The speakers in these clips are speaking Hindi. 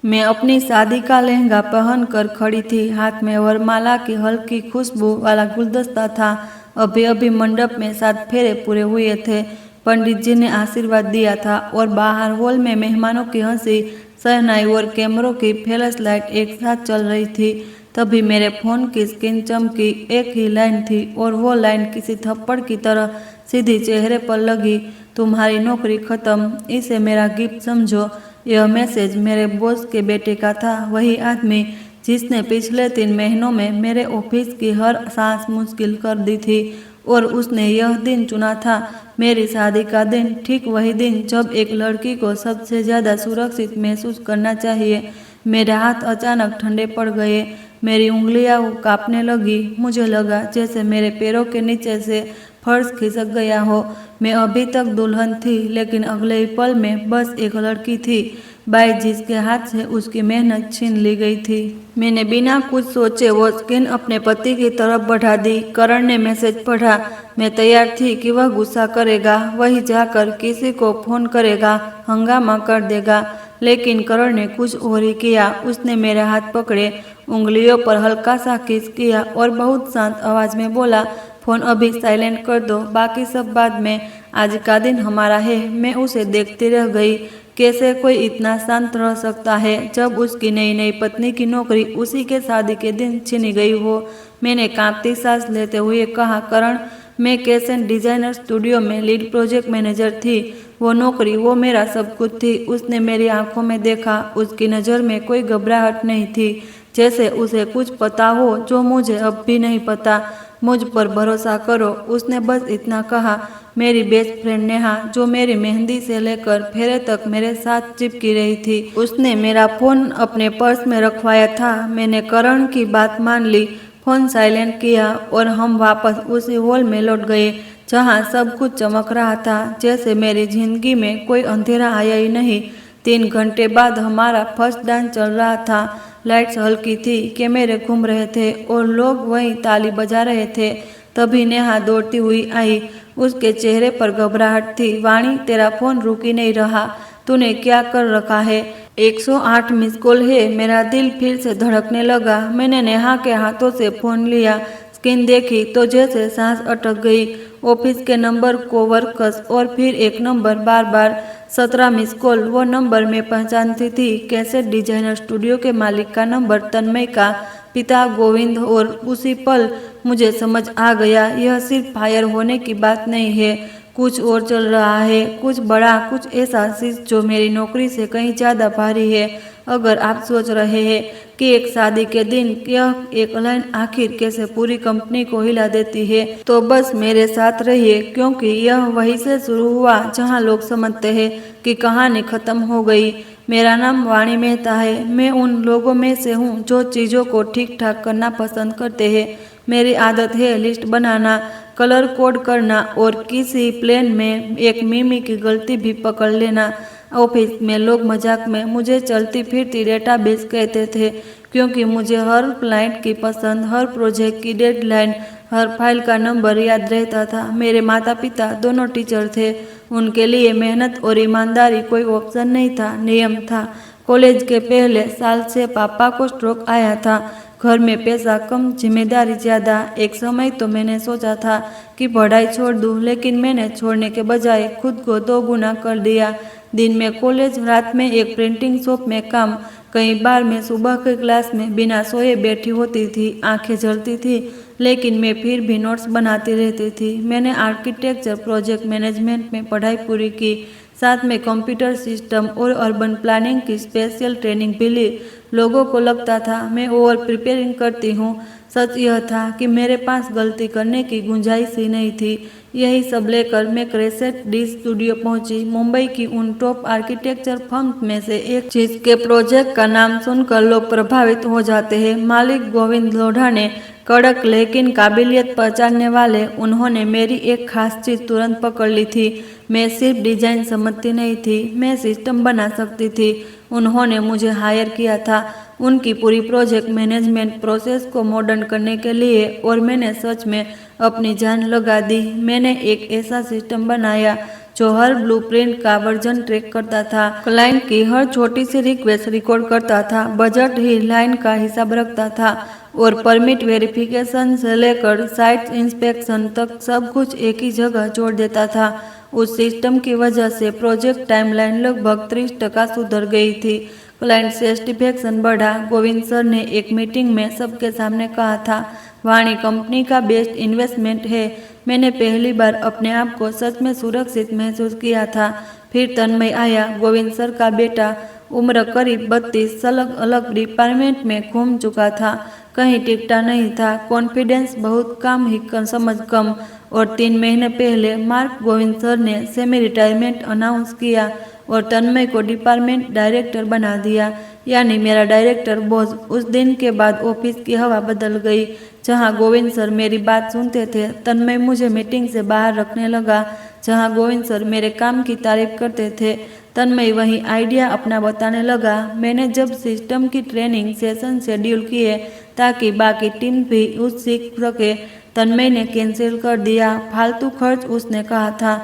मैं अपनी शादी का लहंगा पहनकर खड़ी थी। हाथ में वरमाला की हल्की खुशबू वाला गुलदस्ता था। अभी अभी मंडप में 7 फेरे पूरे हुए थे। पंडित जी ने आशीर्वाद दिया था और बाहर हॉल में मेहमानों की हंसी, शहनाई और कैमरों की फ्लैश लाइट एक साथ चल रही थी। तभी मेरे फोन की स्क्रीन चमकी। एक ही लाइन थी और वो लाइन किसी थप्पड़ की तरह सीधी चेहरे पर लगी। तुम्हारी नौकरी खत्म, इसे मेरा गिफ्ट समझो। यह मैसेज मेरे बॉस के बेटे का था, वही आदमी जिसने पिछले 3 महीनों में मेरे ऑफिस की हर सांस मुश्किल कर दी थी। और उसने यह दिन चुना था, मेरी शादी का दिन, ठीक वही दिन जब एक लड़की को सबसे ज़्यादा सुरक्षित महसूस करना चाहिए। मेरे हाथ अचानक ठंडे पड़ गए, मेरी उंगलियां कांपने लगी। मुझे लगा जैसे मेरे पैरों के नीचे से फर्श खिसक गया हो। मैं अभी तक दुल्हन थी, लेकिन अगले ही पल में बस एक लड़की थी, बाई जिसके हाथ से उसकी मेहनत छीन ली गई थी। मैंने बिना कुछ सोचे वो स्क्रीन अपने पति की तरफ बढ़ा दी। करण ने मैसेज पढ़ा। मैं तैयार थी कि वह गुस्सा करेगा, वही जाकर किसी को फोन करेगा, हंगामा कर देगा, लेकिन करण ने कुछ और ही किया। उसने मेरे हाथ पकड़े, उंगलियों पर हल्का सा किस किया और बहुत शांत आवाज में बोला, फोन अभी साइलेंट कर दो, बाकी सब बाद में, आज का दिन हमारा है। मैं उसे देखती रह गई। कैसे कोई इतना शांत रह सकता है जब उसकी नई नई पत्नी की नौकरी उसी के शादी के दिन छीनी गई हो। मैंने कांपती सांस लेते हुए कहा, करण, मैं कैसेन डिजाइनर स्टूडियो में लीड प्रोजेक्ट मैनेजर थी। वो नौकरी, वो मेरा सब कुछ थी। उसने मेरी आंखों में देखा। उसकी नज़र में कोई घबराहट नहीं थी, जैसे उसे कुछ पता हो जो मुझे अब भी नहीं पता। मुझ पर भरोसा करो, उसने बस इतना कहा। मेरी बेस्ट फ्रेंड नेहा, जो मेरी मेहंदी से लेकर फेरे तक मेरे साथ चिपकी रही थी, उसने मेरा फोन अपने पर्स में रखवाया था। मैंने करण की बात मान ली, फोन साइलेंट किया और हम वापस उसी हॉल में लौट गए जहाँ सब कुछ चमक रहा था, जैसे मेरी जिंदगी में कोई अंधेरा आया ही नहीं। 3 घंटे बाद हमारा फर्स्ट डांस चल रहा था। लाइट्स हल्की थी, कैमरे घूम रहे थे और लोग वहीं ताली बजा रहे थे। तभी नेहा दौड़ती हुई आई। उसके चेहरे पर घबराहट थी। वाणी, तेरा फोन रुक ही नहीं रहा, तूने क्या कर रखा है? 108 मिस कॉल है। मेरा दिल फिर से धड़कने लगा। मैंने नेहा के हाथों से फोन लिया, स्क्रीन देखी तो जैसे सांस अटक गई। ऑफिस के नंबर को वर्कस और फिर एक नंबर, बार बार 17 मिस कॉल। वो नंबर मैं पहचानती थी, कैसेट डिजाइनर स्टूडियो के मालिक का नंबर, तन्मय का पिता गोविंद। और उसी पल मुझे समझ आ गया, यह सिर्फ फायर होने की बात नहीं है, कुछ और चल रहा है, कुछ बड़ा, कुछ ऐसा चीज जो मेरी नौकरी से कहीं ज्यादा भारी है। अगर आप सोच रहे हैं कि एक शादी के दिन यह एक लाइन आखिर कैसे पूरी कंपनी को हिला देती है, तो बस मेरे साथ रहिए, क्योंकि यह वहीं से शुरू हुआ जहां लोग समझते हैं कि कहानी खत्म हो गई। मेरा नाम वाणी मेहता है। मैं उन लोगों में से हूँ जो चीज़ों को ठीक ठाक करना पसंद करते हैं। मेरी आदत है लिस्ट बनाना, कलर कोड करना और किसी प्लान में एक मिमी की गलती भी पकड़ लेना। ऑफिस में लोग मजाक में मुझे चलती फिरती डेटाबेस कहते थे, क्योंकि मुझे हर क्लाइंट की पसंद, हर प्रोजेक्ट की डेडलाइन, हर फाइल का नंबर याद रहता था। मेरे माता पिता दोनों टीचर थे। उनके लिए मेहनत और ईमानदारी कोई ऑप्शन नहीं था, नियम था। कॉलेज के पहले साल से पापा को स्ट्रोक आया था। घर में पैसा कम, जिम्मेदारी ज़्यादा। एक समय तो मैंने सोचा था कि पढ़ाई छोड़ दूं, लेकिन मैंने छोड़ने के बजाय खुद को 2 गुना कर दिया। दिन में कॉलेज, रात में एक प्रिंटिंग शॉप में काम। कई बार मैं सुबह के क्लास में बिना सोए बैठी होती थी, आंखें जलती थी, लेकिन मैं फिर भी नोट्स बनाती रहती थी। मैंने आर्किटेक्चर प्रोजेक्ट मैनेजमेंट में पढ़ाई पूरी की, साथ में कंप्यूटर सिस्टम और अर्बन प्लानिंग की स्पेशल ट्रेनिंग भी ली। लोगों को लगता था मैं ओवर प्रिपेयरिंग करती हूँ। सच यह था कि मेरे पास गलती करने की गुंजाइश ही नहीं थी। यही सब लेकर मैं क्रेसेट डी स्टूडियो पहुंची, मुंबई की उन टॉप आर्किटेक्चर फर्म में से एक, जिसके प्रोजेक्ट का नाम सुनकर लोग प्रभावित हो जाते हैं। मालिक गोविंद लोढ़ा ने, कड़क लेकिन काबिलियत पहचानने वाले, उन्होंने मेरी एक खास चीज तुरंत पकड़ ली थी। मैं सिर्फ डिजाइन समझती नहीं थी, मैं सिस्टम बना सकती थी। उन्होंने मुझे हायर किया था उनकी पूरी प्रोजेक्ट मैनेजमेंट प्रोसेस को मॉडर्न करने के लिए, और मैंने सच में अपनी जान लगा दी। मैंने एक ऐसा सिस्टम बनाया जो हर ब्लूप्रिंट का वर्जन ट्रैक करता था, क्लाइंट की हर छोटी सी रिक्वेस्ट रिकॉर्ड करता था, बजट ही लाइन का हिसाब रखता था और परमिट वेरिफिकेशन से लेकर साइट इंस्पेक्शन तक सब कुछ एक ही जगह जोड़ देता था। उस सिस्टम की वजह से प्रोजेक्ट टाइमलाइन लगभग 30% सुधर गई थी। क्लाइंट सेटिस्फेक्शन बढ़ा। गोविंद सर ने एक मीटिंग में सबके सामने कहा था, वाणी कंपनी का बेस्ट इन्वेस्टमेंट है। मैंने पहली बार अपने आप को सच में सुरक्षित महसूस किया था। फिर तन्मय आया, गोविंद सर का बेटा, उम्र करीब 32, अलग अलग डिपार्टमेंट में घूम चुका था, कहीं टिकता नहीं था, कॉन्फिडेंस बहुत कम ही समझ कम। और 3 महीने पहले मार्क गोविंद सर ने सेमी रिटायरमेंट अनाउंस किया और तन्मय को डिपार्टमेंट डायरेक्टर बना दिया, यानी मेरा डायरेक्टर बॉस। उस दिन के बाद ऑफिस की हवा बदल गई। जहां गोविंद सर मेरी बात सुनते थे, तन्मय मुझे मीटिंग से बाहर रखने लगा। जहां गोविंद सर मेरे काम की तारीफ करते थे, तन्मय वही आइडिया अपना बताने लगा। मैंने जब सिस्टम की ट्रेनिंग सेशन शेड्यूल किए ताकि बाकी टीम भी उस सीख सके, तन्मय ने कैंसिल कर दिया। फालतू खर्च, उसने कहा था।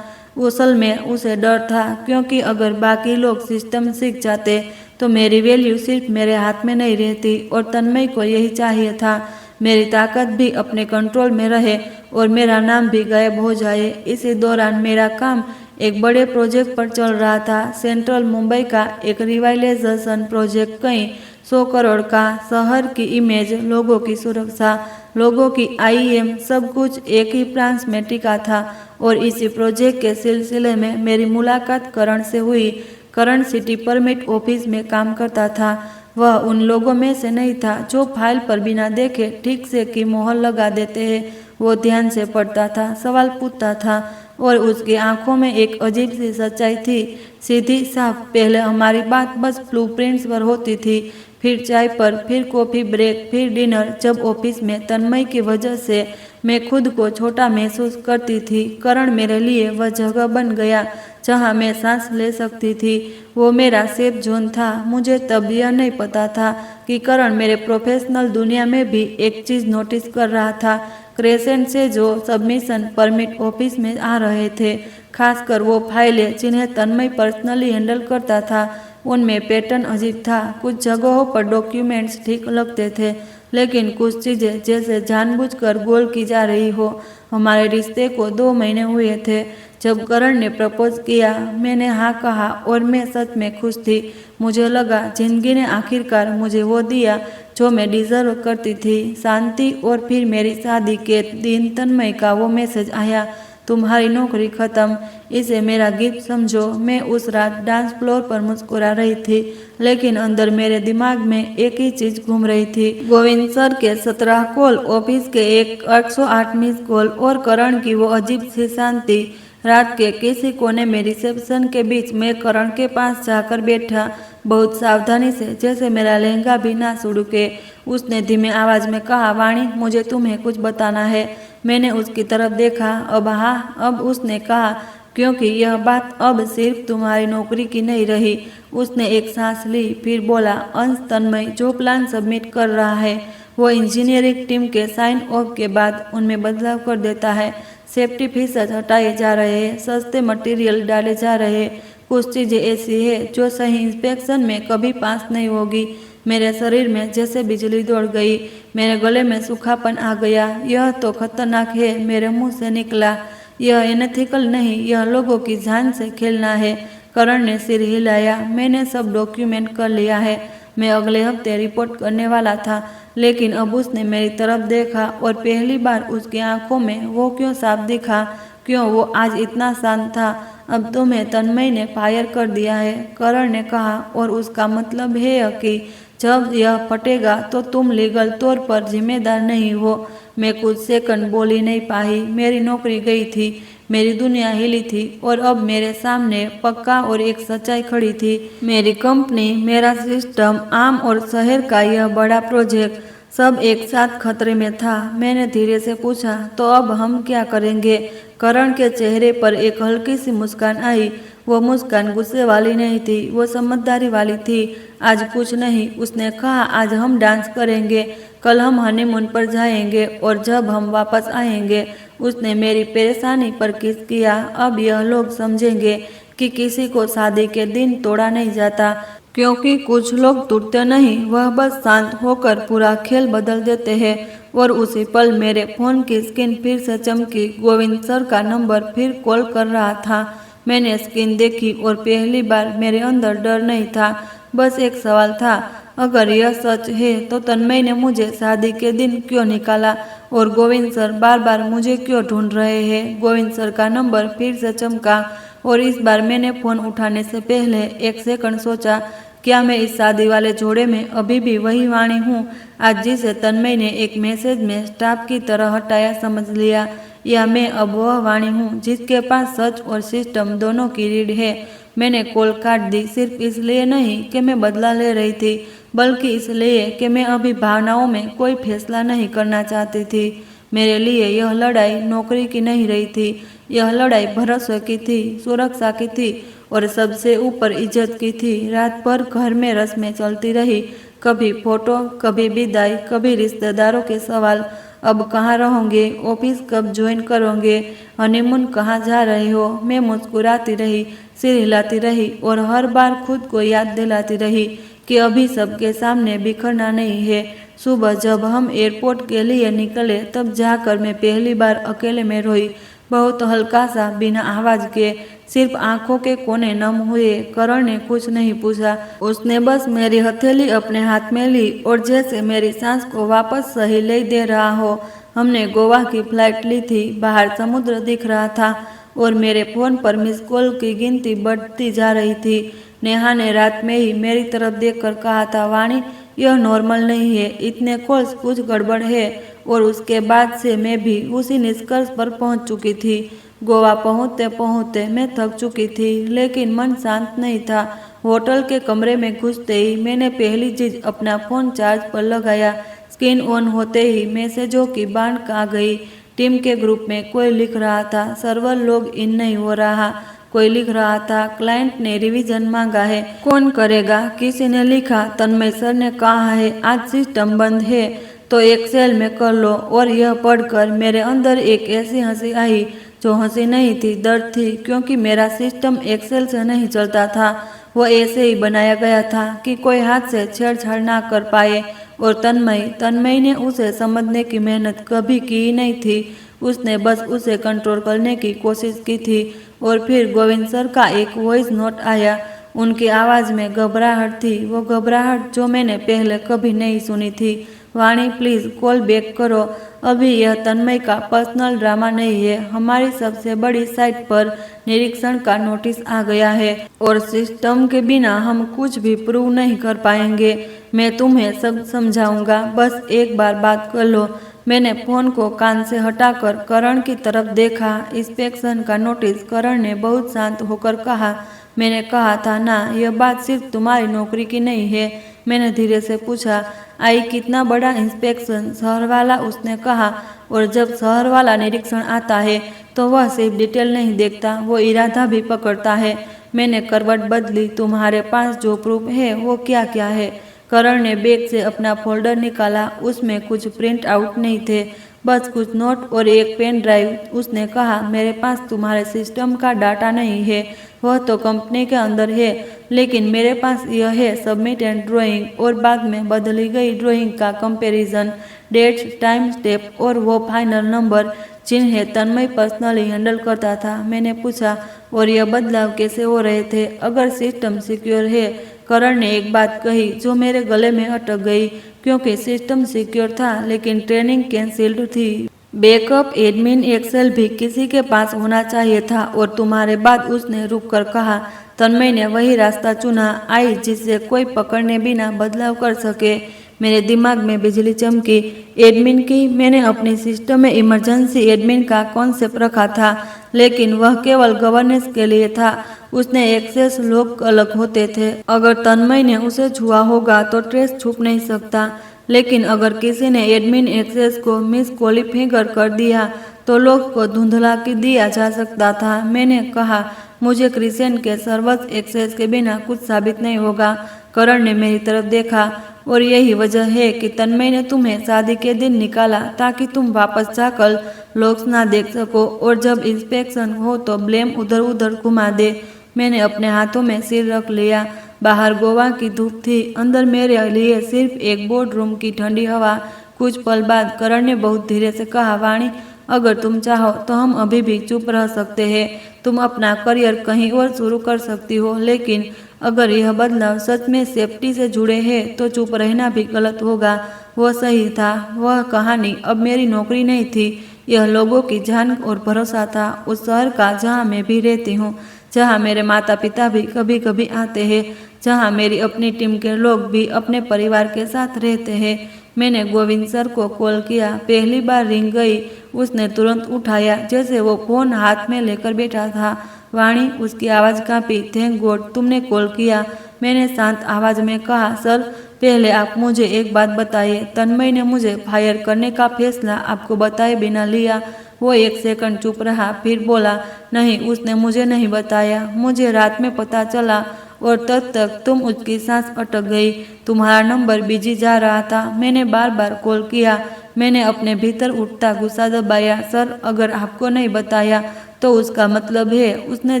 असल में उसे डर था, क्योंकि अगर बाकी लोग सिस्टम सीख जाते तो मेरी वैल्यू सिर्फ मेरे हाथ में नहीं रहती और तन्मय को यही चाहिए था, मेरी ताकत भी अपने कंट्रोल में रहे और मेरा नाम भी गायब हो जाए। इसी दौरान मेरा काम एक बड़े प्रोजेक्ट पर चल रहा था, सेंट्रल मुंबई का एक रिवाइलाइजेशन प्रोजेक्ट, कई 100 करोड़ का, शहर की इमेज, लोगों की सुरक्षा, लोगों की आईएम, सब कुछ एक ही प्रांत में टिका था। और इसी प्रोजेक्ट के सिलसिले में मेरी मुलाकात करण से हुई। करण सिटी परमिट ऑफिस में काम करता था। वह उन लोगों में से नहीं था जो फाइल पर बिना देखे ठीक से की मोहर लगा देते हैं। वो ध्यान से पढ़ता था, सवाल पूछता था और उसकी आंखों में एक अजीब सी सच्चाई थी, सीधी साफ। पहले हमारी बात बस ब्लूप्रिंट्स पर होती थी, फिर चाय पर, फिर कॉफी ब्रेक, फिर डिनर। जब ऑफिस में तन्मय की वजह से मैं खुद को छोटा महसूस करती थी, करण मेरे लिए वह जगह बन गया जहां मैं सांस ले सकती थी। वो मेरा सेफ जोन था। मुझे तब यह नहीं पता था कि करण मेरे प्रोफेशनल दुनिया में भी एक चीज नोटिस कर रहा था। क्रेसेंट से जो सबमिशन परमिट ऑफिस में आ रहे थे, खासकर वो फाइलें जिन्हें तन्मय पर्सनली हैंडल करता था, उनमें पैटर्न अजीब था। कुछ जगहों पर डॉक्यूमेंट्स ठीक लगते थे, लेकिन कुछ चीजें जैसे जानबूझकर गोल की जा रही हो। हमारे रिश्ते को 2 महीने हुए थे जब करण ने प्रपोज किया। मैंने हाँ कहा और मैं सच में खुश थी। मुझे लगा जिंदगी ने आखिरकार मुझे वो दिया जो मैं डिजर्व करती थी, शांति। और फिर मेरी शादी के दिन तन्मय का वो मैसेज आया, तुम्हारी नौकरी खत्म, इसे मेरा गिफ्ट समझो। मैं उस रात डांस फ्लोर पर मुस्कुरा रही थी, लेकिन अंदर मेरे दिमाग में एक ही चीज घूम रही थी, गोविंद सर के 17 कॉल, ऑफिस के एक 108 मिस कॉल और करण की वो अजीब सी शांति। रात के किसी कोने में रिसेप्शन के बीच मैं करण के पास जाकर बैठा, बहुत सावधानी से, जैसे मेरा लहंगा भी ना सुड़के। उसने धीमे आवाज में कहा, वाणी, मुझे तुम्हें कुछ बताना है। मैंने उसकी तरफ देखा। अब हाँ, अब उसने कहा, क्योंकि यह बात अब सिर्फ तुम्हारी नौकरी की नहीं रही। उसने एक सांस ली, फिर बोला, अंश, तन्मय जो प्लान सबमिट कर रहा है वो इंजीनियरिंग टीम के साइन ऑफ के बाद उनमें बदलाव कर देता है। सेफ्टी फीचर्स हटाए जा रहे हैं, सस्ते मटेरियल डाले जा रहे हैं, कुछ चीजें ऐसी है जो सही इंस्पेक्शन में कभी पास नहीं होगी। मेरे शरीर में जैसे बिजली दौड़ गई, मेरे गले में सूखापन आ गया। यह तो खतरनाक है, मेरे मुंह से निकला। यह एनएथिकल नहीं, यह लोगों की जान से खेलना है। करण ने सिर हिलाया। मैंने सब डॉक्यूमेंट कर लिया है, मैं अगले हफ्ते रिपोर्ट करने वाला था। लेकिन अब उसने मेरी तरफ देखा और पहली बार उसकी आंखों में वो क्यों साफ दिखा, क्यों वो आज इतना शांत था। अब तुम्हें तन्मय ने फायर कर दिया है, करण ने कहा, और उसका मतलब है कि जब यह फटेगा तो तुम लीगल तौर पर जिम्मेदार नहीं हो। मैं कुछ सेकंड बोल ही नहीं पाई। मेरी नौकरी गई थी, मेरी दुनिया हिली थी और अब मेरे सामने पक्का और एक सच्चाई खड़ी थी। मेरी कंपनी, मेरा सिस्टम, आम और शहर का यह बड़ा प्रोजेक्ट, सब एक साथ खतरे में था। मैंने धीरे से पूछा, तो अब हम क्या करेंगे? करण के चेहरे पर एक हल्की सी मुस्कान आई। वो मुस्कान गुस्से वाली नहीं थी, वो समझदारी वाली थी। आज कुछ नहीं, उसने कहा, आज हम डांस करेंगे, कल हम हनीमून पर जाएंगे और जब हम वापस आएंगे उसने मेरी परेशानी पर किस किया। अब यह लोग समझेंगे कि किसी को शादी के दिन तोड़ा नहीं जाता, क्योंकि कुछ लोग टूटते नहीं, वह बस शांत होकर पूरा खेल बदल देते हैं। और उसी पल मेरे फोन की स्क्रीन फिर से चमकी। गोविंद सर का नंबर फिर कॉल कर रहा था। मैंने स्क्रीन देखी और पहली बार मेरे अंदर डर नहीं था, बस एक सवाल था, अगर यह सच है तो तन्मय ने मुझे शादी के दिन क्यों निकाला और गोविंद सर बार बार मुझे क्यों ढूंढ रहे हैं। गोविंद सर का नंबर फिर से चमका और इस बार मैंने फोन उठाने से पहले एक सेकंड सोचा, क्या मैं इस शादी वाले जोड़े में अभी भी वही वाणी हूँ आज जिसे तन्मय ने एक मैसेज में स्टाफ की तरह हटाया समझ लिया, या मैं अब वह वाणी हूँ जिसके पास सच और सिस्टम दोनों की रीढ़ है। मैंने कॉल काट दी, सिर्फ इसलिए नहीं कि मैं बदला ले रही थी, बल्कि इसलिए कि मैं अभी भावनाओं में कोई फैसला नहीं करना चाहती थी। मेरे लिए यह लड़ाई नौकरी की नहीं रही थी, यह लड़ाई भरोसे की थी, सुरक्षा की थी और सबसे ऊपर इज्जत की थी। रात भर घर में रस्में चलती रही, कभी फोटो, कभी विदाई, कभी रिश्तेदारों के सवाल, अब कहाँ रहोगे, ऑफिस कब ज्वाइन करोगे, हनीमून कहाँ जा रहे हो। मैं मुस्कुराती रही, सिर हिलाती रही और हर बार खुद को याद दिलाती रही कि अभी सबके सामने बिखरना नहीं है। सुबह जब हम एयरपोर्ट के लिए निकले तब जाकर मैं पहली बार अकेले में रोई, बहुत हल्का सा, बिना आवाज के, सिर्फ आंखों के कोने नम हुए। करण ने कुछ नहीं पूछा, उसने बस मेरी हथेली अपने हाथ में ली और जैसे मेरी सांस को वापस सही ले दे रहा हो। हमने गोवा की फ्लाइट ली थी, बाहर समुद्र दिख रहा था और मेरे फोन पर मिस कॉल की गिनती बढ़ती जा रही थी। नेहा ने रात में ही मेरी तरफ देखकर कहा था, वाणी यह नॉर्मल नहीं है, इतने कॉल्स, कुछ गड़बड़ है। और उसके बाद से मैं भी उसी निष्कर्ष पर पहुंच चुकी थी। गोवा पहुंचते पहुंचते मैं थक चुकी थी, लेकिन मन शांत नहीं था। होटल के कमरे में घुसते ही मैंने पहली चीज अपना फोन चार्ज पर लगाया। स्क्रीन ऑन होते ही मैसेजों की बाढ़ आ गई। टीम के ग्रुप में कोई लिख रहा था, सर्वर लॉग इन नहीं हो रहा। कोई लिख रहा था, क्लाइंट ने रिवीजन मांगा है, कौन करेगा। किसी ने लिखा, तन्मय सर ने कहा है आज सिस्टम बंद है तो एक्सेल में कर लो। और यह पढ़कर मेरे अंदर एक ऐसी हंसी आई जो हंसी नहीं थी, दर्द थी, क्योंकि मेरा सिस्टम एक्सेल से नहीं चलता था। वो ऐसे ही बनाया गया था कि कोई हाथ से छेड़छाड़ ना कर पाए। और तन्मय ने उसे समझने की मेहनत कभी की ही नहीं थी, उसने बस उसे कंट्रोल करने की कोशिश की थी। और फिर गोविंद सर का एक वॉइस नोट आया, उनकी आवाज़ में घबराहट थी, वो घबराहट जो मैंने पहले कभी नहीं सुनी थी। वाणी प्लीज़ कॉल बैक करो, अभी यह तन्मय का पर्सनल ड्रामा नहीं है। हमारी सबसे बड़ी साइट पर निरीक्षण का नोटिस आ गया है और सिस्टम के बिना हम कुछ भी प्रूव नहीं कर पाएंगे। मैं तुम्हें सब समझाऊंगा, बस एक बार बात कर लो। मैंने फोन को कान से हटाकर करण की तरफ देखा। इंस्पेक्शन का नोटिस। करण ने बहुत शांत होकर कहा, मैंने कहा था ना, यह बात सिर्फ तुम्हारी नौकरी की नहीं है। मैंने धीरे से पूछा, आई कितना बड़ा इंस्पेक्शन? शहर वाला, उसने कहा। और जब शहर वाला निरीक्षण आता है तो वह सिर्फ डिटेल नहीं देखता, वो इरादा भी पकड़ता है। मैंने करवट बदली, तुम्हारे पास जो प्रूफ है वो क्या क्या है? करण ने बैग से अपना फोल्डर निकाला, उसमें कुछ प्रिंट आउट नहीं थे, बस कुछ नोट और एक पेन ड्राइव। उसने कहा, मेरे पास तुम्हारे सिस्टम का डाटा नहीं है, वह तो कंपनी के अंदर है, लेकिन मेरे पास यह है सबमिट एंड ड्राइंग और बाद में बदली गई ड्राइंग का कंपैरिजन, डेट्स, टाइम स्टेप और वो फाइनल नंबर जिन्हें तन्मय पर्सनली हैंडल करता था। मैंने पूछा, और यह बदलाव कैसे हो रहे थे? अगर सिस्टम सिक्योर है, करण ने एक बात कही जो मेरे गले में अटक गई, क्योंकि सिस्टम सिक्योर था लेकिन ट्रेनिंग कैंसिल्ड थी। बैकअप एडमिन एक्सेल भी किसी के पास होना चाहिए था। और तुम्हारे बाद उसने रुक कर कहा, तन्मय ने वही रास्ता चुना, आई जिससे कोई पकड़ने बिना बदलाव कर सके। मेरे दिमाग में बिजली चमकी। एडमिन की, मैंने अपनी सिस्टम में इमरजेंसी एडमिन का कॉन्सेप्ट रखा था, लेकिन वह केवल गवर्नेंस के लिए था। उसने एक्सेस लोग अलग होते थे, अगर तन्मय ने उसे छुआ होगा तो ट्रेस छुप नहीं सकता। लेकिन अगर किसी ने एडमिन एक्सेस को मिसक्वालिफिगर कर दिया तो लोग को धुंधला के दिया जा सकता था। मैंने कहा, मुझे क्रिसेंट के सर्वर्स एक्सेस के बिना कुछ साबित नहीं होगा। करण ने मेरी तरफ देखा, और यही वजह है कि तन्मय ने तुम्हें शादी के दिन निकाला ताकि तुम वापस जाकर लोग ना देख सको और जब इंस्पेक्शन हो तो ब्लेम उधर उधर घुमा दे। मैंने अपने हाथों में सिर रख लिया। बाहर गोवा की धूप थी, अंदर मेरे लिए सिर्फ एक बोर्ड रूम की ठंडी हवा। कुछ पल बाद करण ने बहुत धीरे से कहा, वाणी, अगर तुम चाहो तो हम अभी भी चुप रह सकते हैं। तुम अपना करियर कहीं और शुरू कर सकती हो, लेकिन अगर यह बदलाव सच में सेफ्टी से जुड़े हैं तो चुप रहना भी गलत होगा। वह सही था। वह कहानी अब मेरी नौकरी नहीं थी, यह लोगों की जान और भरोसा था, उस शहर का जहाँ मैं भी रहती हूँ, जहाँ मेरे माता पिता भी कभी कभी आते हैं, जहाँ मेरी अपनी टीम के लोग भी अपने परिवार के साथ रहते हैं। मैंने गोविंद सर को कॉल किया। पहली बार रिंग गई। उसने तुरंत उठाया जैसे वो फोन हाथ में लेकर बैठा था। वाणी, उसकी आवाज़ कांपी। थैंक गॉड तुमने कॉल किया, मैंने शांत आवाज़ में कहा। सर, पहले आप मुझे एक बात बताइए, तन्मय ने मुझे फायर करने का फैसला आपको बताए बिना लिया? वो एक सेकंड चुप रहा, फिर बोला, नहीं, उसने मुझे नहीं बताया, मुझे रात में पता चला और तब तक तुम उसकी सांस अटक गई। तुम्हारा नंबर बिजी जा रहा था, मैंने बार बार कॉल किया। मैंने अपने भीतर उठता गुस्सा दबाया। सर, अगर आपको नहीं बताया तो उसका मतलब है उसने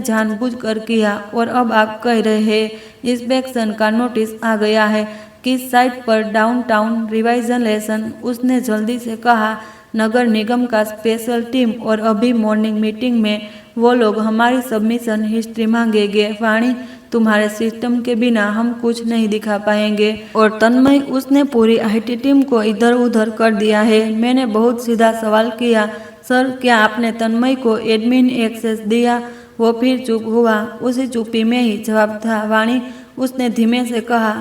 जानबूझकर किया, और अब आप कह रहे हैं इंस्पेक्शन का नोटिस आ गया है। किस साइट पर? डाउनटाउन रिवाइजलेशन, उसने जल्दी से कहा। नगर निगम का स्पेशल टीम, और अभी मॉर्निंग मीटिंग में वो लोग हमारी सबमिशन हिस्ट्री मांगेंगे। वाणी, तुम्हारे सिस्टम के बिना हम कुछ नहीं दिखा पाएंगे। और तन्मय, उसने पूरी आईटी टीम को इधर उधर कर दिया है। मैंने बहुत सीधा सवाल किया, सर, क्या आपने तन्मय को एडमिन एक्सेस दिया? वो फिर चुप हुआ। उसी चुप्पी में ही जवाब था। वाणी, उसने धीमे से कहा,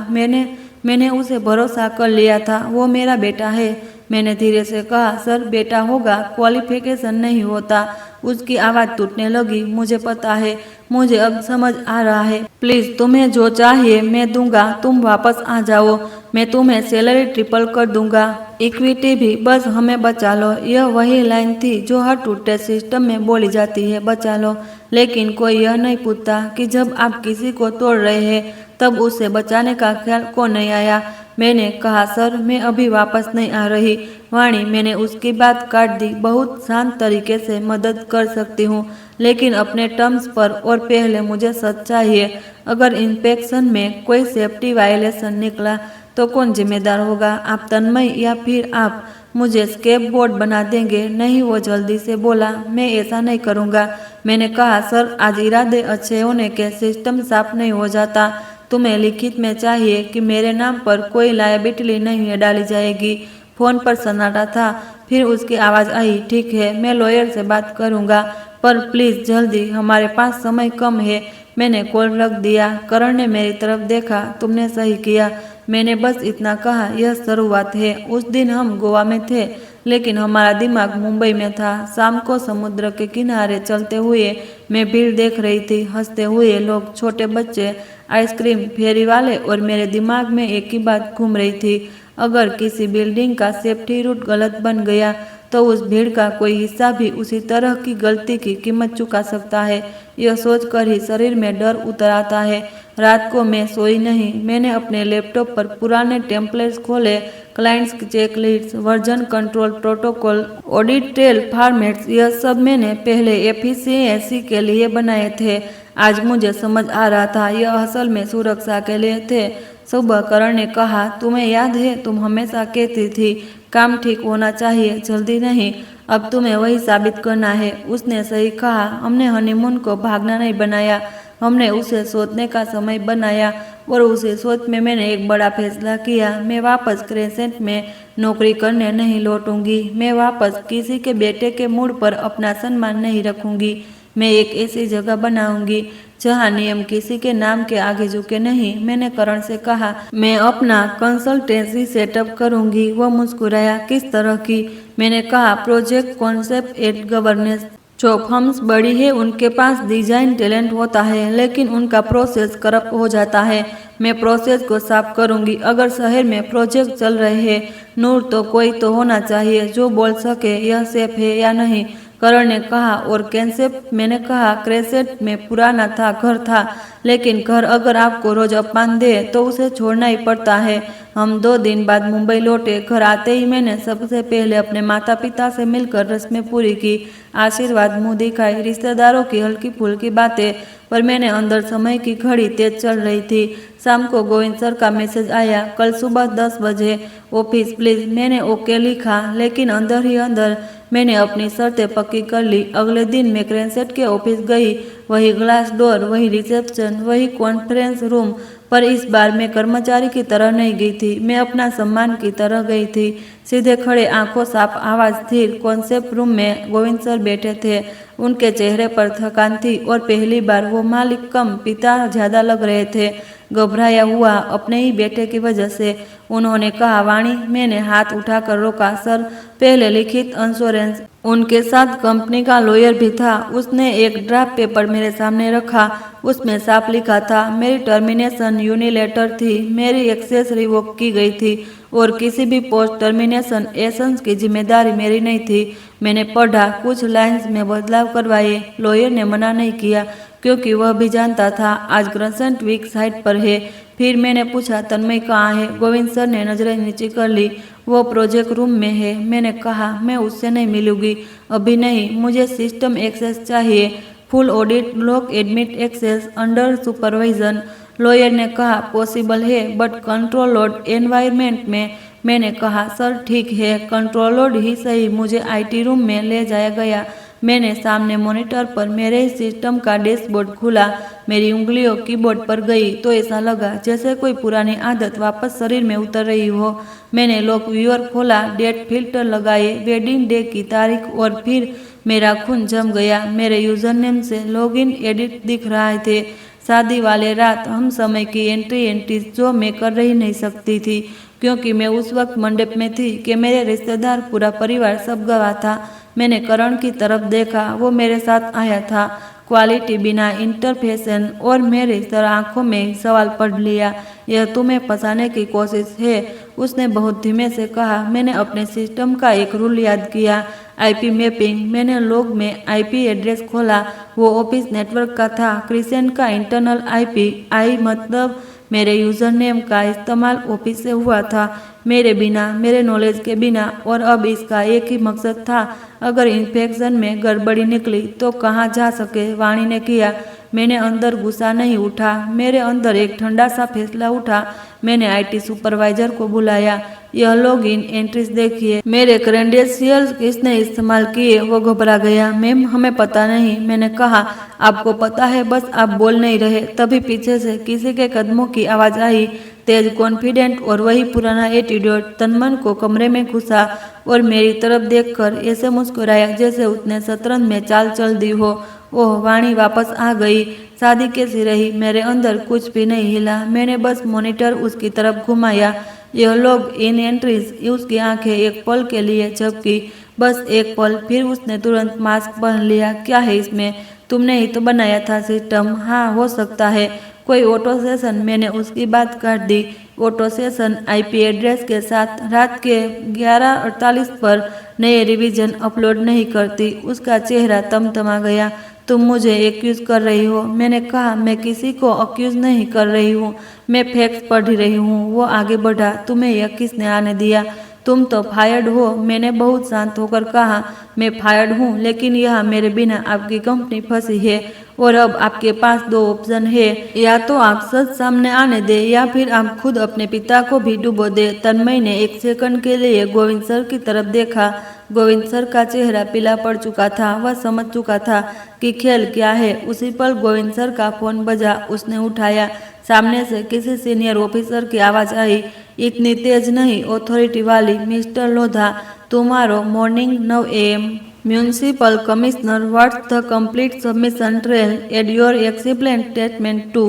मैंने उसे भरोसा कर लिया था, वो मेरा बेटा है। मैंने धीरे से कहा, सर, बेटा होगा, क्वालिफिकेशन नहीं होता। उसकी आवाज़ टूटने लगी। मुझे पता है, मुझे अब समझ आ रहा है। प्लीज़, तुम्हें जो चाहिए मैं दूंगा, तुम वापस आ जाओ, मैं तुम्हें सैलरी ट्रिपल कर दूंगा, इक्विटी भी, बस हमें बचा लो। यह वही लाइन थी जो हर टूटे सिस्टम में बोली जाती है, बचा लो। लेकिन कोई यह नहीं पूछता कि जब आप किसी को तोड़ रहे हैं तब उसे बचाने का ख्याल क्यों नहीं आया। मैंने कहा, सर, मैं अभी वापस नहीं आ रही। वाणी, मैंने उसकी बात काट दी। बहुत शांत तरीके से मदद कर सकती हूँ, लेकिन अपने टर्म्स पर, और पहले मुझे सच चाहिए। अगर इंस्पेक्शन में कोई सेफ्टी वायलेशन निकला तो कौन जिम्मेदार होगा, आप, तन्मय, या फिर आप मुझे स्केप बोर्ड बना देंगे? नहीं, वो जल्दी से बोला, मैं ऐसा नहीं करूँगा। मैंने कहा, सर, आज इरादे अच्छे होने के सिस्टम साफ नहीं हो जाता। तुम्हें लिखित में चाहिए कि मेरे नाम पर कोई लायबिलिटी नहीं डाली जाएगी। फोन पर सन्नाटा था। फिर उसकी आवाज़ आई, ठीक है, मैं लॉयर से बात करूँगा, पर प्लीज़ जल्दी, हमारे पास समय कम है। मैंने कॉल रख दिया। करण ने मेरी तरफ देखा। तुमने सही किया, मैंने बस इतना कहा, यह शुरुआत है। उस दिन हम गोवा में थे, लेकिन हमारा दिमाग मुंबई में था। शाम को समुद्र के किनारे चलते हुए मैं भीड़ देख रही थी, हंसते हुए लोग, छोटे बच्चे, आइसक्रीम फेरी वाले, और मेरे दिमाग में एक ही बात घूम रही थी, अगर किसी बिल्डिंग का सेफ्टी रूट गलत बन गया तो उस भीड़ का कोई हिस्सा भी उसी तरह की गलती की कीमत चुका सकता है। यह सोचकर ही शरीर में डर उतर आता है। रात को मैं सोई नहीं। मैंने अपने लैपटॉप पर पुराने टेम्पलेट्स खोले, क्लाइंट्स की checklist, version control protocol, audit trail formats, यह सब मैंने पहले एफिशिएंसी के लिए बनाए थे। आज मुझे समझ आ रहा था, यह असल में सुरक्षा के लिए थे। सुबह करण ने कहा, तुम्हें याद है, तुम हमेशा कहती थी काम ठीक होना चाहिए, जल्दी नहीं। अब तुम्हें वही साबित करना है। उसने सही कहा। हमने हनीमून को भागना नहीं बनाया, हमने उसे सोचने का समय बनाया, और उसे सोच में मैंने एक बड़ा फैसला किया। मैं वापस क्रेसेंट में नौकरी करने नहीं लौटूंगी। मैं वापस किसी के बेटे के मूड पर अपना सम्मान नहीं रखूंगी। मैं एक ऐसी जगह बनाऊंगी जहाँ नियम किसी के नाम के आगे झुके नहीं। मैंने करण से कहा, मैं अपना कंसल्टेंसी सेटअप करूंगी। वह मुस्कुराया। किस तरह की? मैंने कहा, प्रोजेक्ट कॉन्सेप्ट एंड गवर्नेंस। जो फर्म्स बड़ी है उनके पास डिजाइन टैलेंट होता है, लेकिन उनका प्रोसेस करप्ट हो जाता है। मैं प्रोसेस को साफ करूंगी। अगर शहर में प्रोजेक्ट चल रहे हैं, नूर, तो कोई तो होना चाहिए जो बोल सके यह सेफ है या नहीं। करण ने कहा। और कैंसेप्ट? मैंने कहा, क्रेसेट में पुराना था, घर था, लेकिन घर अगर आपको रोज अपमान दे तो उसे छोड़ना ही पड़ता है। हम 2 दिन बाद मुंबई लौटे। घर आते ही मैंने सबसे पहले अपने माता पिता से मिलकर रस्में पूरी की, आशीर्वाद, मुंह दिखाई, रिश्तेदारों की हल्की फुल्की बातें। पर मैंने अंदर समय की घड़ी तेज चल रही थी। शाम को गोविंद सर का मैसेज आया, कल सुबह 10 बजे ऑफिस प्लीज। मैंने ओके लिखा, लेकिन अंदर ही अंदर मैंने अपनी शर्तें पक्की कर ली। अगले दिन मैं क्रेनसेट के ऑफिस गई। वही ग्लास डोर, वही रिसेप्शन, वही कॉन्फ्रेंस रूम, पर इस बार मैं कर्मचारी की तरह नहीं गई थी, मैं अपना सम्मान की तरह गई थी। सीधे खड़े, आंखों साफ, आवाज स्थिर। कॉन्सेप्ट रूम में गोविंद सर बैठे थे। उनके चेहरे पर थकान थी और पहली बार वो मालिक कम पिता ज्यादा लग रहे थे, घबराया हुआ अपने ही बेटे की वजह से। उन्होंने कहा, वाणी। मैंने हाथ उठाकर रोका। सर, पहले लिखित इंश्योरेंस। उनके साथ कंपनी का लॉयर भी था। उसने एक ड्राफ्ट पेपर मेरे सामने रखा। उसमें साफ लिखा था, मेरी टर्मिनेशन यूनिलेटर थी, मेरी एक्सेस रिवोक की गई थी और किसी भी पोस्ट टर्मिनेशन एसेंस की जिम्मेदारी मेरी नहीं थी। मैंने पढ़ा, कुछ लाइंस में बदलाव करवाए। लॉयर ने मना नहीं किया, क्योंकि वह भी जानता था आज क्रेसेंट वीक साइड पर है। फिर मैंने पूछा, तन्मय कहाँ है? गोविंद सर ने नजरें नीचे कर ली। वो प्रोजेक्ट रूम में है। मैंने कहा, मैं उससे नहीं मिलूंगी, अभी नहीं, मुझे सिस्टम एक्सेस चाहिए, full audit, lock admit access, under supervision. Lawyer ने कहा, पॉसिबल है, बट कंट्रोल्ड एनवायरनमेंट में। मैंने कहा, सर ठीक है, कंट्रोल्ड ही सही। मुझे आईटी रूम में ले जाया गया। मैंने सामने मॉनिटर पर मेरे सिस्टम का डैशबोर्ड खुला। मेरी उंगलियों कीबोर्ड पर गई तो ऐसा लगा जैसे कोई पुरानी आदत वापस शरीर में उतर रही हो। मैंने लॉक व्यूअर खोला, डेट फिल्टर लगाए, वेडिंग डे की तारीख, और फिर मेरा खून जम गया। मेरे यूजरनेम से लॉगिन एडिट दिख रहे थे। शादी वाले रात हम समय की एंट्रीज जो मैं कर रही नहीं सकती थी, क्योंकि मैं उस वक्त मंडप में थी कि मेरे रिश्तेदार, पूरा परिवार सब गवाह था। मैंने करण की तरफ देखा, वो मेरे साथ आया था, क्वालिटी बिना इंटरफेशन, और मेरी तरह आंखों में सवाल पढ़ लिया, यह तुम्हें फंसाने की कोशिश है? उसने बहुत धीमे से कहा। मैंने अपने सिस्टम का एक रूल याद किया, आईपी मैपिंग। मैंने लॉग में आईपी एड्रेस खोला, वो ऑफिस नेटवर्क का था, क्रेसेंट का इंटरनल आईपी। आई मतलब मेरे यूजर नेम का इस्तेमाल ऑफिस से हुआ था, मेरे बिना, मेरे नॉलेज के बिना। और अब इसका एक ही मकसद था, अगर इन्फेक्शन में गड़बड़ी निकली तो कहाँ जा सके। वाणी ने किया। मैंने अंदर गुस्सा नहीं उठा, मेरे अंदर एक ठंडा सा फैसला उठा। मैंने आईटी सुपरवाइजर को बुलाया, यह लॉगिन एंट्रीज देखिए, मेरे क्रेडेंशियल्स किसने इस्तेमाल किए? वो घबरा गया। मैम, हमें पता नहीं। मैंने कहा, आपको पता है, बस आप बोल नहीं रहे। तभी पीछे से किसी के कदमों की आवाज आई, तेज, कॉन्फिडेंट, और वही पुराना एटीट्यूड। तन्मन को कमरे में घुसा और मेरी तरफ देखकर ऐसे मुस्कुराया जैसे उसने शतरंज में चाल चल दी हो। ओह, वाणी वापस आ गई। शादी कैसी रही? मेरे अंदर कुछ भी नहीं हिला। मैंने बस मॉनिटर उसकी तरफ घुमाया। यह लॉग इन एंट्रीज। उसकी आंखें एक पल के लिए झपकी, बस एक पल, फिर उसने तुरंत मास्क पहन लिया। क्या है इसमें? तुमने ही तो बनाया था सिस्टम। हाँ, हो सकता है कोई ऑटो सेशन। मैंने उसकी बात काट दी। ऑटो सेशन आईपी एड्रेस के साथ रात के 11:48 पर नए रिवीजन अपलोड नहीं करती। उसका चेहरा तमतमा गया। तुम मुझे एक्यूज कर रही हो? मैंने कहा, मैं किसी को अक्यूज नहीं कर रही हूँ, मैं फैक्ट्स पढ़ रही हूँ। वो आगे बढ़ा। तुम्हें यह किसने आने दिया? तुम तो फायर्ड हो। मैंने बहुत शांत होकर कहा, मैं फायर्ड हूँ, लेकिन यह मेरे बिना आपकी कंपनी फंसी है और अब आपके पास 2 ऑप्शन है, या तो आप सच सामने आने दे या फिर आप खुद अपने पिता को भी डुबो दे। तन्मय ने एक सेकंड के लिए गोविंद सर की तरफ देखा। गोविंद सर का चेहरा पीला पड़ चुका था। वह समझ चुका था कि खेल क्या है। उसी पल गोविंद सर का फोन बजा। उसने उठाया। सामने से किसी सीनियर ऑफिसर की आवाज आई, इतनी तेज नहीं, अथॉरिटी वाली। Mister Lodha, tomorrow morning 9 AM, municipal commissioner, what's the complete submission trail, add your explain statement to.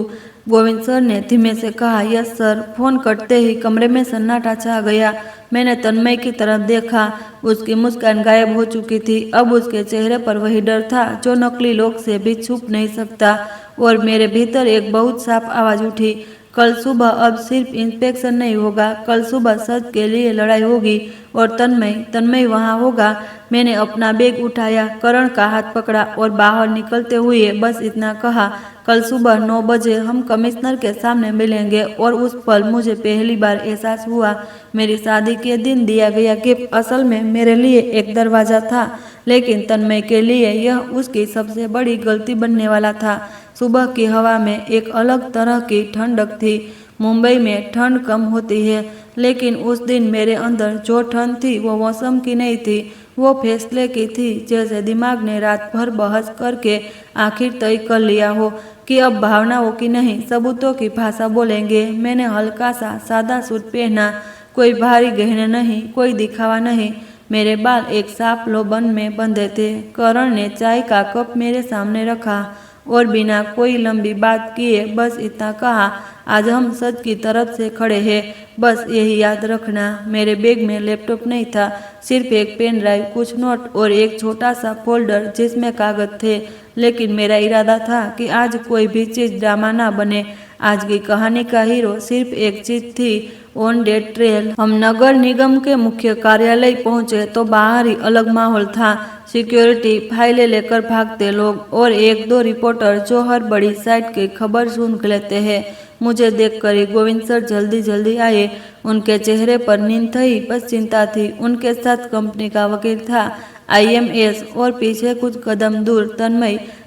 Govind sir ने धीमे से कहा, यस सर। फोन कटते ही कमरे में सन्नाटा छा गया। मैंने तन्मय की तरफ देखा। उसकी मुस्कान गायब हो चुकी थी। अब उसके चेहरे पर वही डर था जो नकली लोग से भी छुप नहीं सकता। और मेरे भीतर एक बहुत साफ आवाज उठी, कल सुबह अब सिर्फ इंस्पेक्शन नहीं होगा, कल सुबह सच के लिए लड़ाई होगी। और तन्मय वहाँ होगा। मैंने अपना बैग उठाया, करण का हाथ पकड़ा और बाहर निकलते हुए बस इतना कहा, कल सुबह 9 बजे हम कमिश्नर के सामने मिलेंगे। और उस पल मुझे पहली बार एहसास हुआ, मेरी शादी के दिन दिया गया गिफ्ट असल में मेरे लिए एक दरवाज़ा था, लेकिन तन्मय के लिए यह उसकी सबसे बड़ी गलती बनने वाला था। सुबह की हवा में एक अलग तरह की ठंडक थी। मुंबई में ठंड कम होती है, लेकिन उस दिन मेरे अंदर जो ठंड थी वो मौसम की नहीं थी, वो फैसले की थी। जैसे दिमाग ने रात भर बहस करके आखिर तय कर लिया हो कि अब भावनाओं की नहीं, सबूतों की भाषा बोलेंगे। मैंने हल्का सा सादा सूट पहना, कोई भारी गहने नहीं, कोई दिखावा नहीं। मेरे बाल एक साफ लोबन में बंधे थे। करण ने चाय का कप मेरे सामने रखा और बिना कोई लंबी बात किए बस इतना कहा, आज हम सच की तरफ से खड़े हैं, बस यही याद रखना। मेरे बैग में लैपटॉप नहीं था, सिर्फ एक पेन ड्राइव, कुछ नोट और एक छोटा सा फोल्डर जिसमें कागज थे। लेकिन मेरा इरादा था कि आज कोई भी चीज़ ड्रामा ना बने। आज की कहानी का हीरो सिर्फ एक चीज़ थी, ऑन डेट ट्रेल। हम नगर निगम के मुख्य कार्यालय पहुंचे तो बाहर ही अलग माहौल था। सिक्योरिटी, फाइलें लेकर भागते लोग और एक दो रिपोर्टर जो हर बड़ी साइट की खबर सुन लेते हैं। मुझे देखकर ही गोविंद सर जल्दी जल्दी आए। उनके चेहरे पर नींद थी, बस चिंता थी। उनके साथ कंपनी का वकील था, IMS, और पीछे कुछ कदम दूर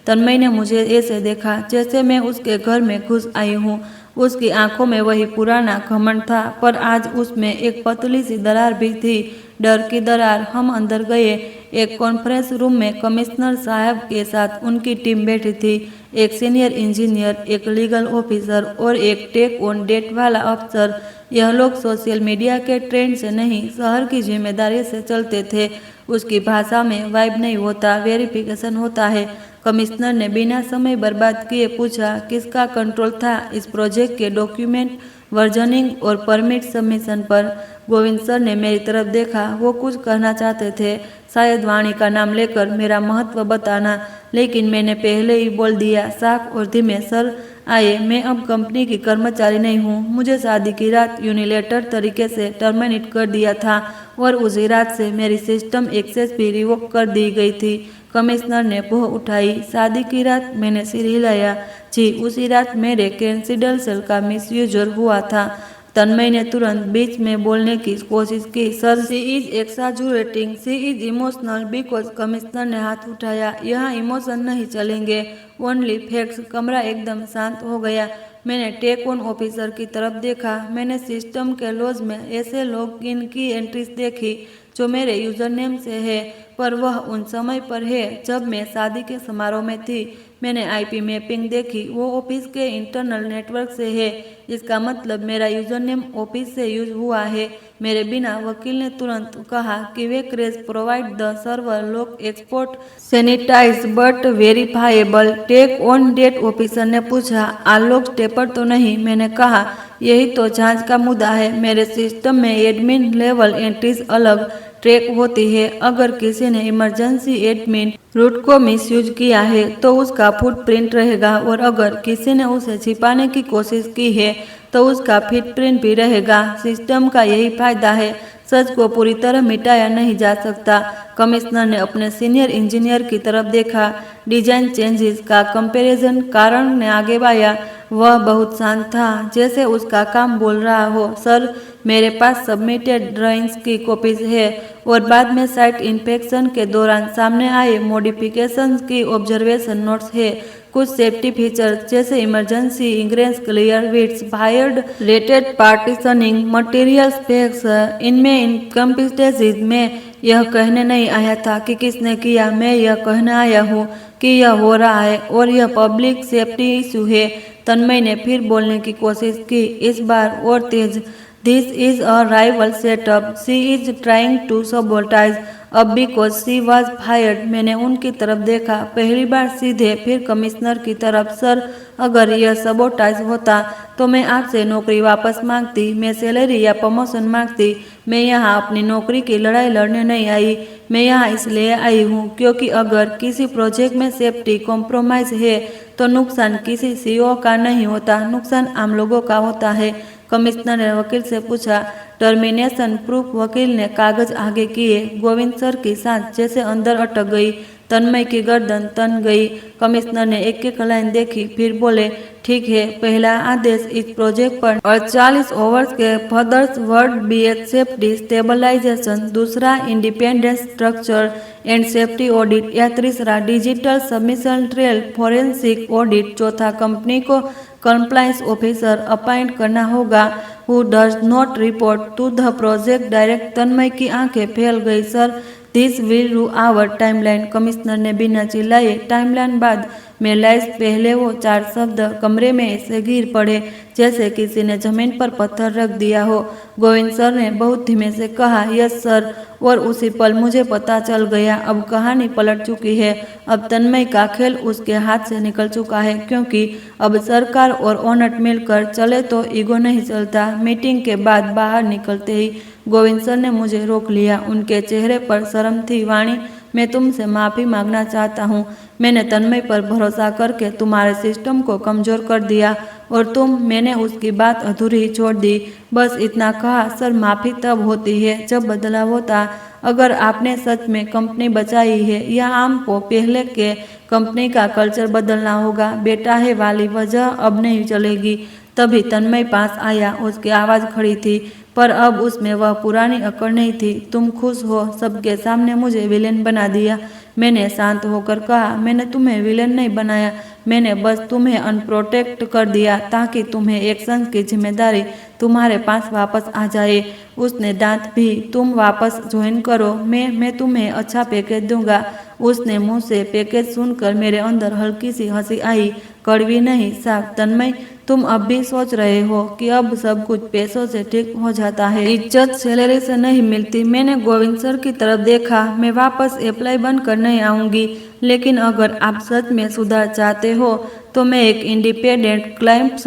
तन्मय ने मुझे ऐसे देखा जैसे मैं उसके घर में घुस आई हूँ। उसकी आंखों में वही पुराना घमंड था, पर आज उसमें एक पतली सी दरार भी थी, डर की दरार। हम अंदर गए। एक कॉन्फ्रेंस रूम में कमिश्नर साहब के साथ उनकी टीम बैठी थी। एक सीनियर इंजीनियर, एक लीगल ऑफिसर और एक टेक ऑन डेट वाला अफसर। यह लोग सोशल मीडिया के ट्रेंड से नहीं, शहर की जिम्मेदारी से चलते थे। उसकी भाषा में वाइब नहीं होता, वेरिफिकेशन होता है। कमिश्नर ने बिना समय बर्बाद किए पूछा, किसका कंट्रोल था इस प्रोजेक्ट के डॉक्यूमेंट वर्जनिंग और परमिट सबमिशन पर। गोविंद सर ने मेरी तरफ देखा, वो कुछ कहना चाहते थे, शायद वाणी का नाम लेकर मेरा महत्व बताना, लेकिन मैंने पहले ही बोल दिया साफ और धीमे, सर आए, मैं अब कंपनी की कर्मचारी नहीं हूँ। मुझे शादी की रात यूनिलेटर तरीके से टर्मिनेट कर दिया था और उसी रात से मेरी सिस्टम एक्सेस भी रिवोक कर दी गई थी। कमिश्नर ने भौं उठाई। शादी की रात? मैंने सिर हिलाया। जी, उसी रात मेरे कैंसिडेंशियल का मिसयूजर हुआ था। तन्मय ने तुरंत बीच में बोलने की कोशिश की, sir she is exaggerating, she is emotional because. Commissioner ने हाथ उठाया, यहाँ इमोशन नहीं चलेंगे, ओनली फैक्ट्स। कमरा एकदम शांत हो गया। मैंने टेक ऑन ऑफिसर की तरफ देखा। मैंने सिस्टम के लॉज में ऐसे लॉग इन की एंट्रीज देखी जो मेरे यूजर नेम से है, पर वह उन समय पर है जब मैं शादी के समारोह में थी। मैंने IP मैपिंग देखी, वो ऑफिस के इंटरनल नेटवर्क से है, इसका मतलब मेरा यूजर नेम ऑफिस से यूज हुआ है। मेरे बिना वकील ने तुरंत कहा कि वे craze provide the server log export sanitize but verifiable. Tech on date officer ने पूछा, आलोक स्टेपर तो नहीं? मैंने कहा, यही तो जांच का मुद्दा है। मेरे सिस्टम में एडमिन लेवल एंट्रीज अलग ट्रैक होती है। अगर किसी ने इमरजेंसी एडमिन रूट को मिसयूज किया है तो उसका फुटप्रिंट रहेगा, और अगर किसी ने उसे छिपाने की कोशिश की है तो उसका फुटप्रिंट भी रहेगा। सिस्टम का यही फायदा है, सच को पूरी तरह मिटाया नहीं जा सकता। कमिश्नर ने अपने सीनियर इंजीनियर की तरफ देखा। डिजाइन चेंजेस का कंपैरिजन? कारण ने आगे बढ़ाया। वह बहुत शांत था, जैसे उसका काम बोल रहा हो। सर, मेरे पास सबमिटेड ड्राइंग्स की कॉपीज है और बाद में साइट इंस्पेक्शन के दौरान सामने आए मॉडिफिकेशंस की ऑब्जर्वेशन नोट्स है। कुछ सेफ्टी फीचर्स जैसे emergency ingress, clear widths, wired rated partitioning, material specs, इनमें इनकम्पिटेंसीज। में यह कहने नहीं आया था कि किसने किया, मैं यह कहने आया हूँ कि यह हो रहा है और यह पब्लिक सेफ्टी इशू है। तन्मय ने फिर बोलने की कोशिश की, इस बार और तेज। This is a rival setup, she is trying to sabotage अब बिकॉज शी वॉज फायर्ड। मैंने उनकी तरफ देखा, पहली बार सीधे, फिर कमिश्नर की तरफ। सर, अगर यह सबोटाइज होता तो मैं आपसे नौकरी वापस मांगती, मैं सैलरी या प्रमोशन मांगती। मैं यहाँ अपनी नौकरी की लड़ाई लड़ने नहीं आई, मैं यहाँ इसलिए आई हूँ क्योंकि अगर किसी प्रोजेक्ट में सेफ्टी कॉम्प्रोमाइज है तो नुकसान किसी सीईओ का नहीं होता, नुकसान आम लोगों का होता है। कमिश्नर ने वकील से पूछा। Termination proof. वकील ने कागज आगे किए। गोविंद सर की सांस जैसे अंदर अटक गई। तन्मय की गर्दन तन गई। कमिश्नर ने एक एक लाइन देखी, फिर बोले, ठीक है, पहला आदेश इस प्रोजेक्ट पर 48 आवर्स के further's word BH safety stabilisation, दूसरा independent structure and safety audit, या तीसरा digital submission trail forensic audit, चौथा कंपनी को कंप्लायंस ऑफिसर अपॉइंट करना होगा who does not report to the project direct. Tanmay की आंखें फैल गई। Sir, this will do our timeline. Commissioner ने बिना चिल्लाए टाइमलाइन बाद में लाइस। पहले वो 4 शब्द कमरे में ऐसे गिर पड़े जैसे किसी ने जमीन पर पत्थर रख दिया हो। गोविंद सर ने बहुत धीमे से कहा, यस सर, और उसी पल मुझे पता चल गया, अब कहानी पलट चुकी है। अब तन्मय का खेल उसके हाथ से निकल चुका है, क्योंकि अब सरकार और ओनर मिलकर चले तो ईगो नहीं चलता। मीटिंग के बाद बाहर निकलते ही गोविंद सर ने मुझे रोक लिया। उनके चेहरे पर शर्म थी। वाणी, मैं तुमसे माफ़ी मांगना चाहता हूँ। मैंने तन्मय पर भरोसा करके तुम्हारे सिस्टम को कमज़ोर कर दिया और मैंने उसकी बात अधूरी ही छोड़ दी। बस इतना कहा। सर, माफ़ी तब होती है जब बदलाव होता। अगर आपने सच में कंपनी बचाई है या आपको पहले के कंपनी का कल्चर बदलना होगा, बेटा है वाली वजह अब नहीं चलेगी। तभी तन्मय पास आया। उसकी आवाज़ खड़ी थी, पर अब उसमें वह पुरानी अकड़ नहीं थी। तुम खुश हो? सबके सामने मुझे विलेन बना दिया। मैंने शांत होकर कहा, मैंने तुम्हें विलेन नहीं बनाया, मैंने बस तुम्हें अनप्रोटेक्ट कर दिया ताकि तुम्हें एक्शन की जिम्मेदारी तुम्हारे पास वापस आ जाए। उसने दांत भी, तुम वापस ज्वाइन करो, मैं तुम्हें अच्छा पैकेज दूंगा। उसने मुंह से पैकेज सुनकर मेरे अंदर हल्की सी हंसी आई, कड़वी नहीं, साफ। तन्मय, तुम अब भी सोच रहे हो कि अब सब कुछ पैसों से ठीक हो जाता है, इज्जत सैलरी से नहीं मिलती। मैंने गोविंद सर की तरफ देखा। मैं वापस अप्लाई बनकर नहीं आऊंगी, लेकिन अगर आप सच में सुधार चाहते हो तो मैं एक इंडिपेंडेंट क्लाइंट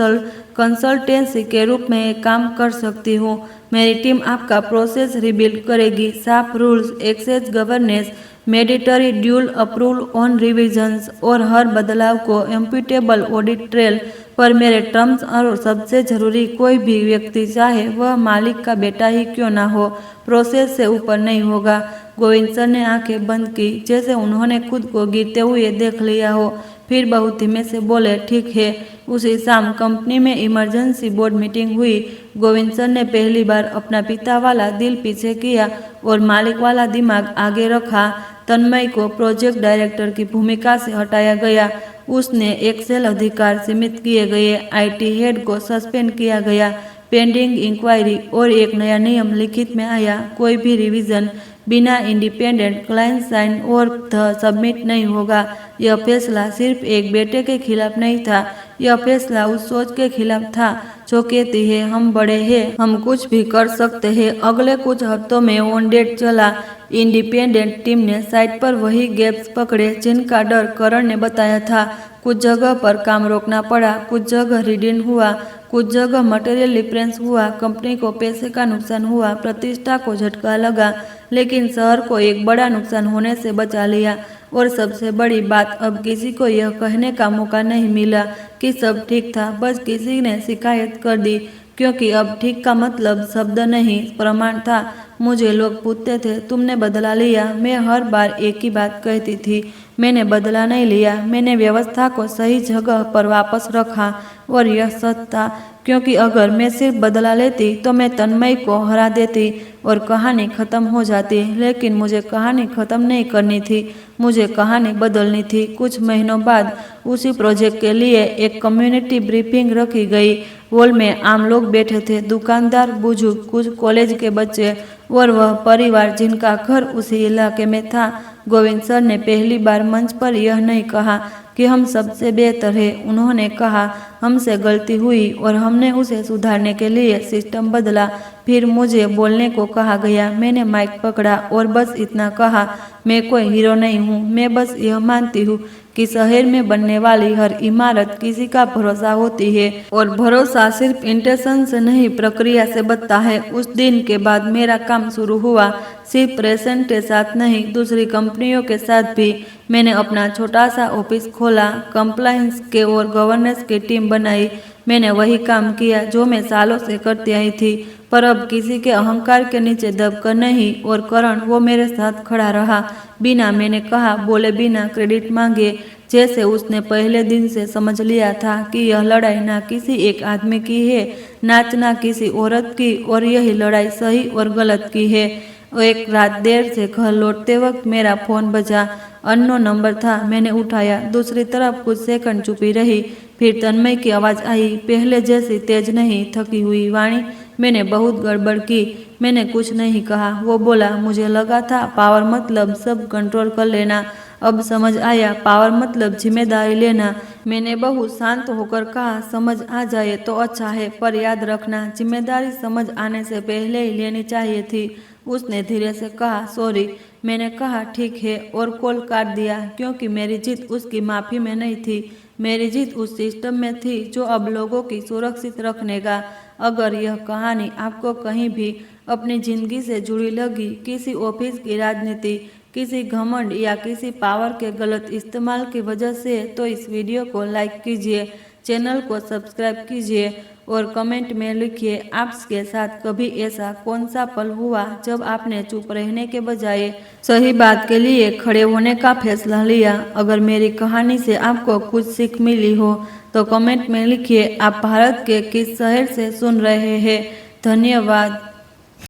कंसल्टेंसी के रूप में काम कर सकती हूँ। मेरी टीम आपका प्रोसेस रिबिल्ड करेगी। साफ rules, access governance, mandatory dual approval on revisions और हर बदलाव को इम्प्यूटेबल ऑडिट ट्रेल पर मेरे टर्म्स। और सबसे जरूरी, कोई भी व्यक्ति चाहे वह मालिक का बेटा ही क्यों ना हो, प्रोसेस से ऊपर नहीं होगा। गोविंद सर ने आंखें बंद की, जैसे उन्होंने खुद को गिरते हुए देख लिया हो। फिर बहुत धीमे से बोले, ठीक है। उसी शाम कंपनी में इमरजेंसी बोर्ड मीटिंग हुई। गोविंद सर ने पहली बार अपना पिता वाला दिल पीछे किया और मालिक वाला दिमाग आगे रखा। तन्मय को प्रोजेक्ट डायरेक्टर की भूमिका से हटाया गया। उसने एक्सेल अधिकार सीमित किए गए। आईटी हेड को सस्पेंड किया गया पेंडिंग इंक्वायरी, और एक नया नियम लिखित में आया, कोई भी रिवीजन बिना इंडिपेंडेंट क्लाइंट साइन और सबमिट नहीं होगा। यह फैसला सिर्फ एक बेटे के खिलाफ नहीं था, यह फैसला उस सोच के खिलाफ था जो कहती है हम बड़े हैं, हम कुछ भी कर सकते हैं। अगले कुछ हफ्तों में ऑन डेट चला। इंडिपेंडेंट टीम ने साइट पर वही गैप्स पकड़े जिनका डर करण ने बताया था। कुछ जगह पर काम रोकना पड़ा, कुछ जगह रीडिंग हुआ, कुछ जगह मटेरियल डिफरेंस हुआ। कंपनी को पैसे का नुकसान हुआ, प्रतिष्ठा को झटका लगा, लेकिन शहर को एक बड़ा नुकसान होने से बचा लिया। और सबसे बड़ी बात, अब किसी को यह कहने का मौका नहीं मिला कि सब ठीक था। बस किसी ने शिकायत कर दी, क्योंकि अब ठीक का मतलब शब्द नहीं, प्रमाण था। मुझे लोग पूछते थे, तुमने बदला लिया? मैं हर बार एक ही बात कहती थी, मैंने बदला नहीं लिया, मैंने व्यवस्था को सही जगह पर वापस रखा। और यह सच था, क्योंकि अगर मैं सिर्फ बदला लेती तो मैं तन्मय को हरा देती और कहानी खत्म हो जाती। लेकिन मुझे कहानी खत्म नहीं करनी थी, मुझे कहानी बदलनी थी। कुछ महीनों बाद उसी प्रोजेक्ट के लिए एक कम्युनिटी ब्रीफिंग रखी गई। हॉल में आम लोग बैठे थे, दुकानदार, बुजुर्ग, कुछ कॉलेज के बच्चे और वह परिवार जिनका घर उसी इलाके में था। गोविंद सर ने पहली बार मंच पर यह नहीं कहा कि हम सबसे बेहतर है। उन्होंने कहा हमसे गलती हुई और हमने उसे सुधारने के लिए सिस्टम बदला। फिर मुझे बोलने को कहा गया। मैंने माइक पकड़ा और बस इतना कहा, मैं कोई हीरो नहीं हूँ। मैं बस यह मानती हूँ कि शहर में बनने वाली हर इमारत किसी का भरोसा होती है और भरोसा सिर्फ इंटेंशन से नहीं प्रक्रिया से बनता है। उस दिन के बाद मेरा काम शुरू हुआ, सिर्फ प्रेजेंट के साथ नहीं, दूसरी कंपनियों के साथ भी। मैंने अपना छोटा सा ऑफिस खोला, कंप्लायंस के और गवर्नेंस की टीम बनाई। मैंने वही काम किया जो मैं सालों से करती आई थी, पर अब किसी के अहंकार के नीचे दबकर नहीं। और करण वो मेरे साथ खड़ा रहा, बिना मैंने कहा बोले, बिना क्रेडिट मांगे, जैसे उसने पहले दिन से समझ लिया था कि यह लड़ाई ना किसी एक आदमी की है, ना किसी औरत की, और यही लड़ाई सही और गलत की है। एक रात देर से घर लौटते वक्त मेरा फोन बजा। अननोन नंबर था। मैंने उठाया। दूसरी तरफ कुछ सेकंड चुपी रही, फिर तन्मय की आवाज़ आई, पहले जैसी तेज नहीं, थकी हुई। वाणी, मैंने बहुत गड़बड़ की। मैंने कुछ नहीं कहा। वो बोला, मुझे लगा था पावर मतलब सब कंट्रोल कर लेना, अब समझ आया पावर मतलब जिम्मेदारी लेना। मैंने बहुत शांत होकर कहा, समझ आ जाए तो अच्छा है, पर याद रखना जिम्मेदारी समझ आने से पहले ही लेनी चाहिए थी। उसने धीरे से कहा, सॉरी। मैंने कहा, ठीक है, और कॉल काट दिया, क्योंकि मेरी जीत उसकी माफ़ी में नहीं थी। मेरी जीत उस सिस्टम में थी जो अब लोगों की सुरक्षित रखने का। अगर यह कहानी आपको कहीं भी अपनी ज़िंदगी से जुड़ी लगी, किसी ऑफिस की राजनीति, किसी घमंड या किसी पावर के गलत इस्तेमाल की वजह से, तो इस वीडियो को लाइक कीजिए, चैनल को सब्सक्राइब कीजिए और कमेंट में लिखिए आपके साथ कभी ऐसा कौन सा पल हुआ जब आपने चुप रहने के बजाय सही बात के लिए खड़े होने का फैसला लिया। अगर मेरी कहानी से आपको कुछ सीख मिली हो तो कमेंट में लिखिए आप भारत के किस शहर से सुन रहे हैं। धन्यवाद।